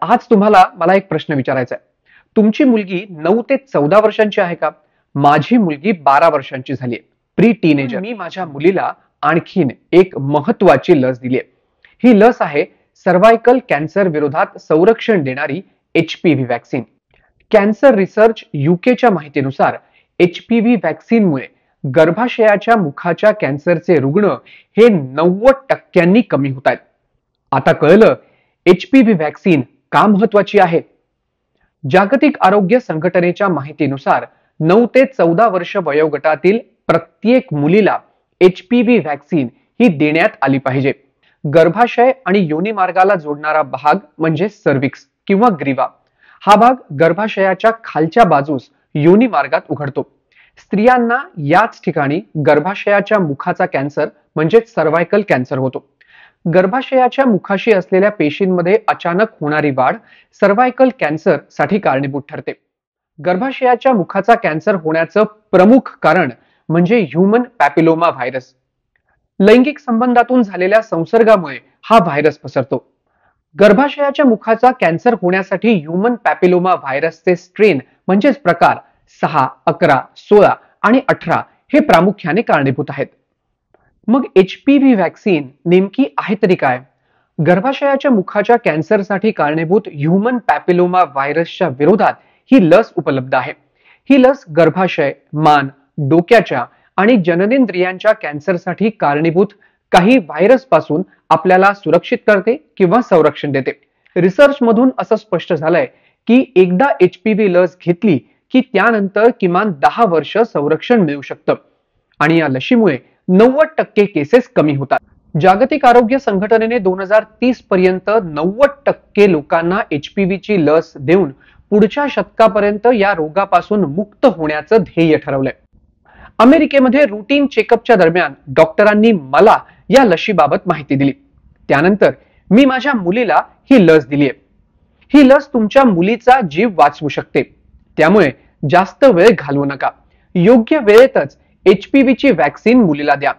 आज तुम्हाला मला एक प्रश्न विचारायचा आहे. तुमची मुलगी 9 ते 14 वर्षांची आहे का? माझी मुलगी 12 वर्षांची झाली आहे. Pre teenager. मी माझ्या मुलीला आणखीन एक महत्वाची लस दिली आहे. ही लस आहे सर्व्हायकल कॅन्सर विरोधात संरक्षण देणारी HPV व्हॅक्सिन. कॅन्सर रिसर्च UKच्या माहितीनुसार HPV व्हॅक्सिनमुळे गर्भाशयाच्या मुखाच्या कॅन्सरचे रुग्ण हे 90% कमी होत आहेत. आता कळलं HPV व्हॅक्सिन का महत्वाची आहे. जागतिक आरोग्य संघटनेच्या माहितीनुसार 9 ते 14 वर्ष वयोगटातील प्रत्येक मुलीला HPV व्हॅक्सिन ही देण्यात आली पाहिजे. गर्भाशय आणि योनी मार्गाला जोडणारा भाग म्हणजे सर्व्हिक्स किंवा ग्रीवा. हा भाग गर्भाशयाच्या खालच्या बाजूस योनी मार्गात उघडतो. स्त्रियांना याच ठिकाणी गर्भाशयाच्या मुखाचा कॅन्सर म्हणजे सर्व्हायकल कॅन्सर होतो. गर्भाशयाच्या मुखाशी असलेल्या पेशींमध्ये अचानक होणारी वाढ सर्व्हायकल कॅन्सर साठी कारणीभूत ठरते. गर्भाशयाच्या मुखाचा कॅन्सर होण्याचं प्रमुख कारण म्हणजे ह्यूमन पॅपिलोमा व्हायरस. लैंगिक संबंधातून झालेल्या संसर्गामुळे हा व्हायरस पसरतो. गर्भाशयाच्या मुखाचा कॅन्सर होण्यासाठी ह्यूमन पॅपिलोमा व्हायरसचे स्ट्रेन म्हणजेच प्रकार 6, 11, 16 आणि 18 हे प्रामुख्याने कारणीभूत आहेत. मग HPV व्हॅक्सिन नेमकी आहे तरी काय? गर्भाशयाच्या मुखाच्या कॅन्सरसाठी कारणीभूत ह्यूमन पॅपिलोमा व्हायरसच्या विरोधात ही लस उपलब्ध आहे. ही लस गर्भाशय, मान, डोक्याच्या आणि जननेंद्रियांच्या कॅन्सरसाठी कारणीभूत काही व्हायरस पासून आपल्याला सुरक्षित करते किंवा संरक्षण देते. रिसर्च मधून असं स्पष्ट झालंय की एकदा HPV लस घेतली की त्यानंतर किमान 10 वर्ष संरक्षण मिळू शकतं आणि या लशीमुळे 90% केसेस कमी होतात. जागतिक आरोग्य संघटनेने 2030 पर्यंत 90% लोकांना HPV ची लस देऊन पुढच्या शतकापर्यंत या रोगापासून मुक्त होण्याचं ध्येय ठरवलंय. अमेरिकेमध्ये रुटीन चेकअपच्या दरम्यान डॉक्टरांनी मला या लशीबाबत माहिती दिली. त्यानंतर मी माझ्या मुलीला ही लस दिली आहे. ही लस तुमच्या मुलीचा जीव वाचवू शकते. त्यामुळे जास्त वेळ घालवू नका. योग्य वेळेतच HPV ची व्हॅक्सिन मुलीला द्या.